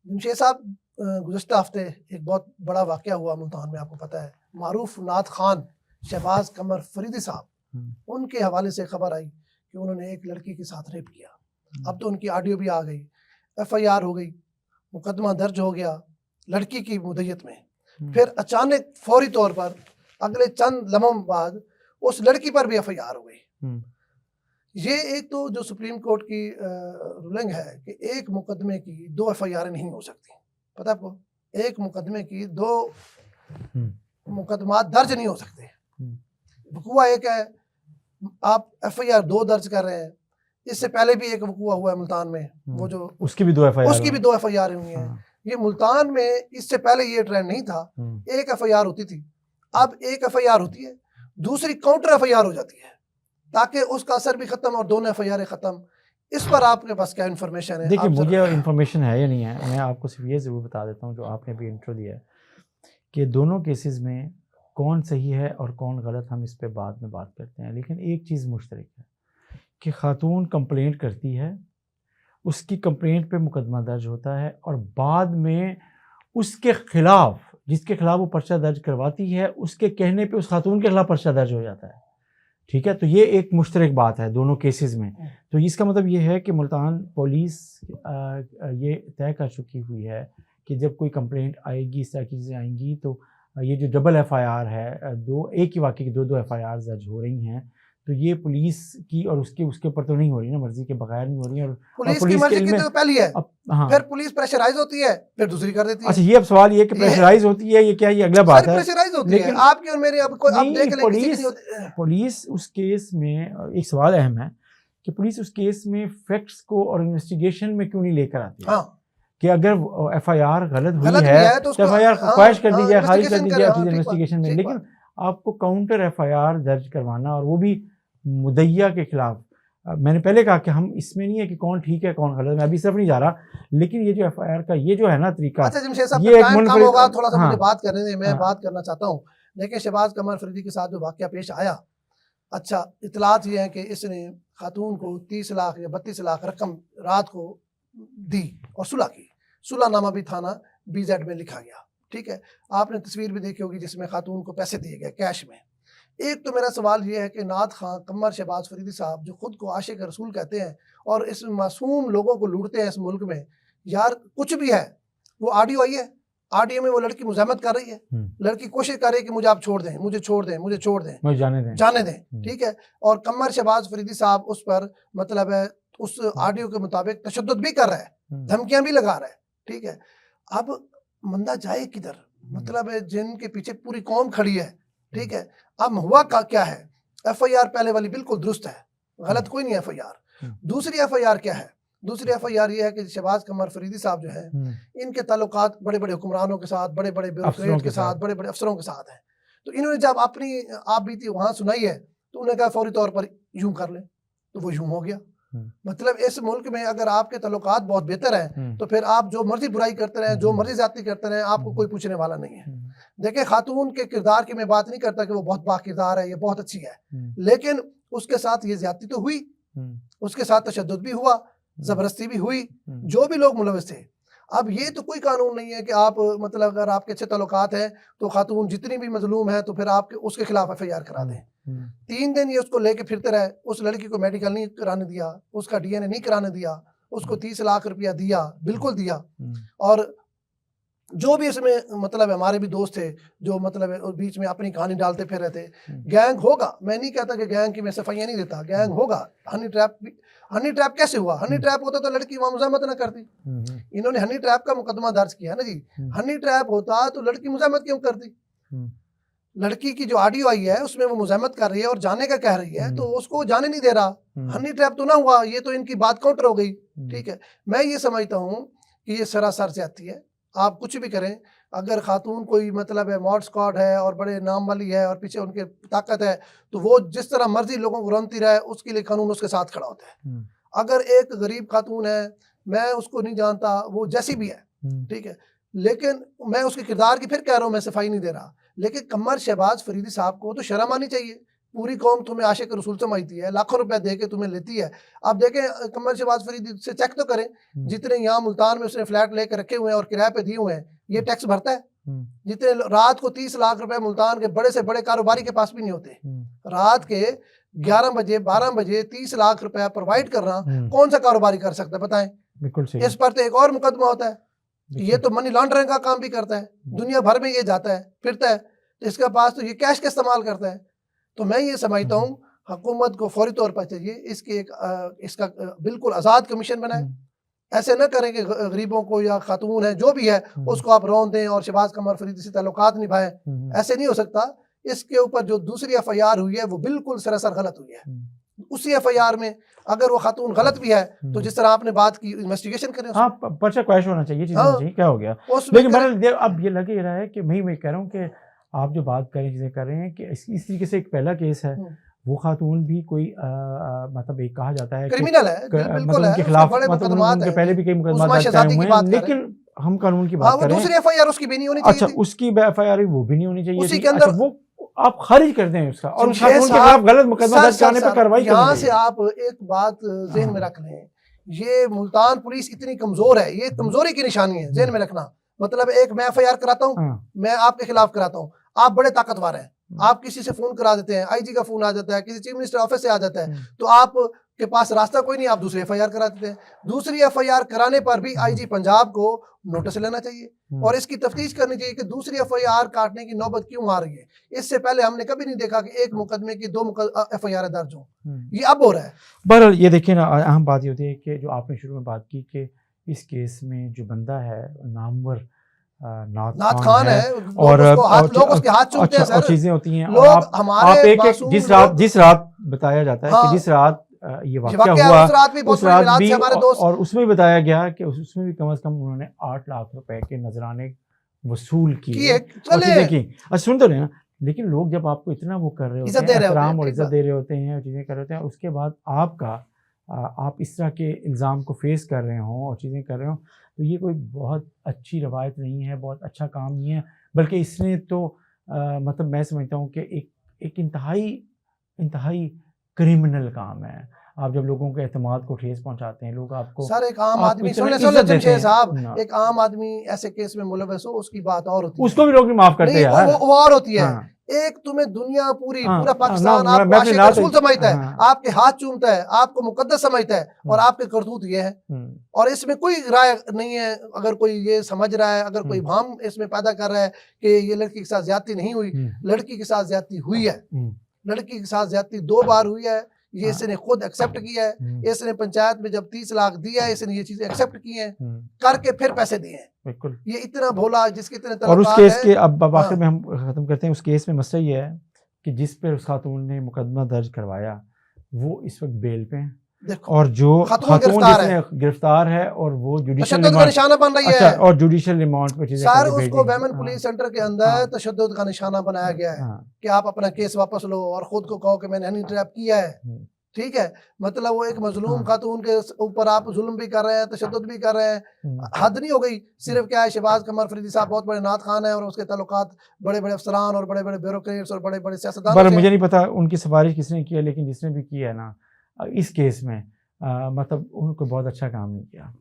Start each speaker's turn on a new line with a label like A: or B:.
A: जमशेद साहब, गुज़श्ता हफ्ते एक बहुत बड़ा वाक़या हुआ मुल्तान में, आपको पता है। मारूफ नात खान, शहबाज कमर फरीदी साहब, उनके हवाले से खबर आई कि उन्होंने एक लड़की के साथ रेप किया। अब तो उनकी ऑडियो भी आ गई, FIR हो गई, मुकदमा दर्ज हो गया लड़की की मुद्दत में। फिर अचानक फौरी तौर पर अगले चंद लम्हों बाद उस लड़की पर भी FIR हो गई। ये एक तो जो सुप्रीम कोर्ट की रूलिंग है कि एक मुकदमे की 2 FIR नहीं हो सकती। पता आपको, एक मुकदमे की 2 मुकदमा दर्ज नहीं हो सकते। वकूआ एक है, आप FIR 2 दर्ज कर रहे हैं। इससे पहले भी एक वकूआ हुआ है मुल्तान में, वो जो
B: उसकी भी 2
A: FIR हुई हैं। ये मुल्तान में इससे पहले ये ट्रेंड नहीं था। एक FIR होती थी, अब एक FIR होती है, दूसरी काउंटर FIR हो जाती है, ताकि उसका असर भी खत्म और दोनों FIR खत्म। इस पर आपके पास क्या इन्फॉर्मेशन है?
B: देखिए, मुझे इन्फॉर्मेशन है या नहीं है, मैं आपको सिर्फ ये ज़रूर बता देता हूँ जो आपने भी इंट्रो दिया है कि दोनों केसेस में कौन सही है और कौन गलत, हम इस पे बाद में बात करते हैं। लेकिन एक चीज़ मुश्तरक है कि खातून कंप्लेंट करती है, उसकी कंप्लेंट पे मुकदमा दर्ज होता है और बाद में उसके खिलाफ, जिसके खिलाफ वो पर्चा दर्ज करवाती है, उसके कहने पे उस खातून के खिलाफ पर्चा दर्ज हो जाता है। ठीक है, तो ये एक मुश्तरक बात है दोनों केसेस में। तो इसका मतलब ये है कि मुल्तान पुलिस ये तय कर चुकी हुई है कि जब कोई कंप्लेंट आएगी, इस तरह की चीज़ें आएंगी, तो ये जो डबल FIR है, एक ही वाक़े की 2 FIR दर्ज हो रही हैं, तो ये पुलिस की और उसके ऊपर तो नहीं हो रही ना, मर्जी के बगैर नहीं हो रही है। और
A: पुलिस की मर्जी की तो पहली है, फिर पुलिस प्रेशराइज होती है, फिर दूसरी कर देती है।
B: अच्छा, ये अब सवाल ये कि प्रेशराइज होती है, ये क्या, ये अगला बात है।
A: प्रेशराइज होती है आपकी और मेरी, अब कोई आप देख लें।
B: पुलिस उस केस में एक सवाल अहम है कि पुलिस उस केस में फैक्ट्स को और इन्वेस्टिगेशन में क्यों नहीं लेकर आती है। कि अगर FIR गलत हुई है तो FIR ख्वाहिश कर दी जाए, खारिज कर दी जाए इन्वेस्टिगेशन में। लेकिन आपको काउंटर FIR दर्ज करवाना, और वो भी मुद्दइया के खिलाफ। मैंने पहले कहा कि हम इसमें नहीं है कि कौन ठीक है कौन गलत, मैं अभी सिर्फ नहीं जा रहा, लेकिन ये जो FIR का ये जो है ना तरीका,
A: अच्छा जमशेद साहब, ये कम होगा थोड़ा सा, मुझे बात करने दें, मैं बात करना चाहता हूँ। देखिए, शहबाज कमर फरीदी के साथ जो वाक़या पेश आया, अच्छा, इतलात ये है कि इसने खातून को 30 लाख या 32 लाख रकम रात को दी और सुलह की। सुलहनामा भी थाना BZ में लिखा गया। ठीक है, आपने तस्वीर भी देखी होगी जिसमें खातून को पैसे दिए गए कैश में। एक तो मेरा सवाल ये है कि नात खान कमर शहबाज फरीदी साहब जो खुद को आशिक रसूल कहते हैं और इस मासूम लोगों को लूटते हैं इस मुल्क में, यार कुछ भी है, वो ऑडियो आई है, ऑडियो में वो लड़की मुज़ाहमत कर रही है, लड़की कोशिश कर रही है कि मुझे आप छोड़ दें, मुझे छोड़ दें, मुझे छोड़ दें, जाने दें। ठीक है, और कमर शहबाज फरीदी साहब उस पर मतलब है उस ऑडियो के मुताबिक तशद्दुद भी कर रहा है, धमकियां भी लगा रहा है। ठीक है, अब मंदा जाए किधर, मतलब है जिनके पीछे पूरी कौम खड़ी है। ठीक है, अब हुआ क्या है, FIR पहले वाली बिल्कुल दुरुस्त है, गलत कोई नहीं है FIR। दूसरी FIR क्या है, दूसरी FIR ये है कि शहबाज कमर फरीदी साहब जो है, इनके ताल्लुकात बड़े बड़े हुक्मरानों के साथ, बड़े बड़े ब्यूरोक्रेट के साथ, बड़े बड़े अफसरों के साथ हैं। तो इन्होंने जब अपनी आप बीती वहां सुनाई है तो उन्होंने कहा फौरी तौर पर यूं कर ले, तो वो यूं हो गया। मतलब इस मुल्क में अगर आपके ताल्लुकात बहुत बेहतर हैं तो फिर आप जो मर्जी बुराई करते रहें, जो मर्जी ज्यादती करते रहें, आपको कोई पूछने वाला नहीं है। देखिए, खातून के किरदार की मैं बात नहीं करता कि वो बहुत बाकिरदार है, ये बहुत अच्छी है, लेकिन उसके साथ ये ज्यादती तो हुई, उसके साथ तशद्दुद भी हुआ, जबरदस्ती भी हुई, जो भी लोग मुलविस थे। अब ये तो कोई कानून नहीं है कि आप मतलब अगर आपके अच्छे ताल्लुकात हैं तो खातून जितनी भी मजलूम है तो फिर आप उसके खिलाफ FIR करा दें। 3 दिन ये उसको लेके फिरते रहे, उस लड़की को मेडिकल नहीं कराने दिया, उसका DNA नहीं कराने दिया, उसको 30 लाख रुपया दिया, बिल्कुल दिया। और जो भी इसमें मतलब हमारे भी दोस्त थे जो मतलब बीच में अपनी कहानी डालते फिर रहे थे। गैंग होगा, मैं नहीं कहता कि गैंग की मैं सफाइयाँ नहीं देता, गैंग होगा। हनी ट्रैप कैसे हुआ? हनी ट्रैप होता तो लड़की वहाँ मुज़ाहमत ना करती। इन्होंने हनी ट्रैप का मुकदमा दर्ज किया ना जी। हनी ट्रैप होता तो लड़की मुज़ाहमत क्यों करती? लड़की की जो ऑडियो आई है उसमें वो मुज़ाहमत कर रही है और जाने का कह रही है, तो उसको जाने नहीं दे रहा। हनी ट्रैप तो ना हुआ, ये तो इनकी बात काउंटर हो गई। ठीक है, मैं ये समझता हूँ कि ये सरासर ज्यादती है। आप कुछ भी करें, अगर खातून कोई मतलब है मॉड स्क्वाड है और बड़े नाम वाली है और पीछे उनके ताकत है, तो वो जिस तरह मर्जी लोगों को रौनती रहे, उसके लिए कानून उसके साथ खड़ा होता है। अगर एक गरीब खातून है, मैं उसको नहीं जानता, वो जैसी भी है, ठीक है, लेकिन मैं उसके किरदार की फिर कह रहा हूँ, मैं सफाई नहीं दे रहा, लेकिन कमर शहबाज फरीदी साहब को तो शर्म आनी चाहिए पूरी कौम तुम्हें आशिक रसूल समझती है, लाखों रुपया दे के तुम्हें लेती है। आप देखें कमर शहबाज फरीदी से चेक तो करें, जितने यहाँ मुल्तान में उसने फ्लैट लेकर रखे हुए हैं और किराए पे दिए हुए हैं, ये टैक्स भरता है। जितने रात को 30 लाख रुपए मुल्तान के बड़े से बड़े कारोबारी के पास भी नहीं होते, रात के 11 बजे 12 बजे 30 लाख रुपया प्रोवाइड करना कौन सा कारोबारी कर सकता है बताएं।
B: बिल्कुल सही।
A: इस पर तो एक और मुकदमा होता है, ये तो मनी लॉन्ड्रिंग का काम भी करता है, दुनिया भर में ये जाता है फिरता है, तो इसके पास तो ये कैश का इस्तेमाल करता है। तो मैं ये समझता हूँ हुकूमत को फौरी तौर पर चाहिए इसका बिल्कुल आज़ाद कमीशन बनाए। ऐसे न करें कि गरीबों को या खातून है जो भी है उसको आप रौन दें और शहबाज कमर फरीदी से ताल्लुकात निभाएं, ऐसे नहीं हो सकता। इसके ऊपर जो दूसरी FIR हुई है वो बिल्कुल सरासर गलत हुई है। उसी FIR में अगर वो खातून गलत भी है तो जिस तरह आपने बात की इन्वेस्टिगेशन करें,
B: हाँ पर्चा क्वैश होना चाहिए, चीज़ होनी चाहिए, क्या हो गया। लेकिन बहरहाल अब ये लग ही रहा है कि मैं कह रहा हूँ कि आप जो बात कर रहे चीज़ें कर रहे हैं कि इस तरीके से एक पहला केस है, वो खातून भी कोई मतलब एक कहा जाता है
A: क्रिमिनल है, बिल्कुल
B: मतलब उनके खिलाफ मतलब उनके पहले भी कई मुकदमा दर्ज हुए हैं, लेकिन हम कानून की बात कर रहे हैं।
A: दूसरी FIR उसकी भी नहीं होनी चाहिए।
B: अच्छा, उसकी FIR वो भी नहीं होनी चाहिए,
A: उसी के अंदर
B: वो आप खारिज कर दें उसका और उस खातून के खिलाफ गलत मुकदमा दर्ज करने पर कार्रवाई करनी चाहिए।
A: यहाँ से आप एक बात ज़हन में रख लें, ये मुल्तान पुलिस इतनी कमजोर है, ये कमजोरी की निशानी है, ज़हन में रखना। मतलब एक मैं FIR कराता हूँ, मैं आपके खिलाफ कराता हूँ, आप बड़े ताकतवर हैं, आप किसी से फोन करा देते हैं, IG का फोन आ जाता है, किसी चीफ मिनिस्टर ऑफिस से आ जाता है, तो आप के पास रास्ता कोई नहीं, आप दूसरी FIR करा देते हैं। दूसरी FIR कराने पर भी IG पंजाब को नोटिस लेना चाहिए और इसकी तफ्तीश करनी चाहिए कि दूसरी FIR काटने की नौबत क्यों आ रही है। इससे पहले हमने कभी नहीं देखा कि एक मुकदमे की 2 FIR दर्ज हो, ये अब हो रहा है।
B: बहरहाल ये देखिए ना, अहम बात ये होती है कि जो आपने शुरू में बात की कि इस केस में जो बंदा है नामवर नाथ खान है और
A: लोग उसके हाथ चूमते हैं सर,
B: चीजें होती हैं।
A: लोग
B: आप
A: हमारे
B: एक जिस रात बताया जाता है कि जिस रात ये वाक़या हुआ उस रात भी और उसमें भी बताया गया कि उसमें भी कम से कम उन्होंने 8 लाख रुपए के नजराने वसूल किए। अच्छा सुन तो लेना, लेकिन लोग जब आपको इतना वो कर रहे होते हैं, एहतराम और इज्जत दे रहे होते हैं, चीज़ें कर रहे होते हैं, उसके बाद आप इस तरह के इल्ज़ाम को फेस कर रहे हों और चीज़ें कर रहे हों, तो ये कोई बहुत अच्छी रवायत नहीं है, बहुत अच्छा काम नहीं है। बल्कि इसने तो मतलब मैं समझता हूँ कि एक इंतहाई क्रिमिनल काम है। आप जब लोगों के एतमाद को ठेस पहुंचाते हैं, लोग आपको
A: सर एक आम आदमी सुन ले जमशेद साहब, एक आम आदमी ऐसे केस में मुलव्वस हो उसकी बात और होती है, उसको
B: भी लोग नहीं माफ करते यार,
A: वो और होती है। एक तुम्हें दुनिया पूरा पाकिस्तान आपको आशिक रसूल समझता है, आपके हाथ चूमता है, आपको मुकद्दस समझता है और आपके करतूत ये है, और इसमें कोई राय नहीं है। अगर कोई ये समझ रहा है, अगर कोई भ्रम इसमें पैदा कर रहा है कि ये लड़की के साथ ज्यादती नहीं हुई, लड़की के साथ ज्यादती हुई है, लड़की के साथ ज्यादती 2 बार हुई है। ये इसने खुद एक्सेप्ट किया है, इसने पंचायत में जब 30 लाख दिया है, इसने ये चीजें एक्सेप्ट की हैं, करके फिर पैसे दिए हैं। बिल्कुल, ये इतना भोला जिसके इतने
B: और उस केस के अब आखिर में हम खत्म करते हैं। उस केस में मसला ये है कि जिस पर उस खातून ने मुकदमा दर्ज करवाया वो इस वक्त बेल पे है, और जो खातून गिरफ्तार है और वो जुडिशियल
A: निशाना बन रही है,
B: और जुडिशियल रिमांड पे चीजें
A: सर उसको वेमन पुलिस सेंटर के अंदर तशद्दुद का निशाना बनाया गया है कि आप अपना केस वापस लो और खुद को कहो कि मैंने हनी ट्रैप किया है। ठीक है, मतलब वो एक मजलूम खातून के ऊपर आप जुल्म भी कर रहे हैं, तशद्दुद भी कर रहे हैं, हद नहीं हो गई। सिर्फ क्या है, शहबाज कमर फरीदी साहब बहुत बड़े नाथ खान है और उसके ताल्लुकात बड़े बड़े अफसरान और बड़े बड़े ब्यूरोक्रेट्स और बड़े बड़े सियासतदान।
B: मुझे नहीं पता उनकी सिफारिश किसने की है, लेकिन जिसने भी की है ना इस केस में मतलब उनको बहुत अच्छा काम नहीं किया।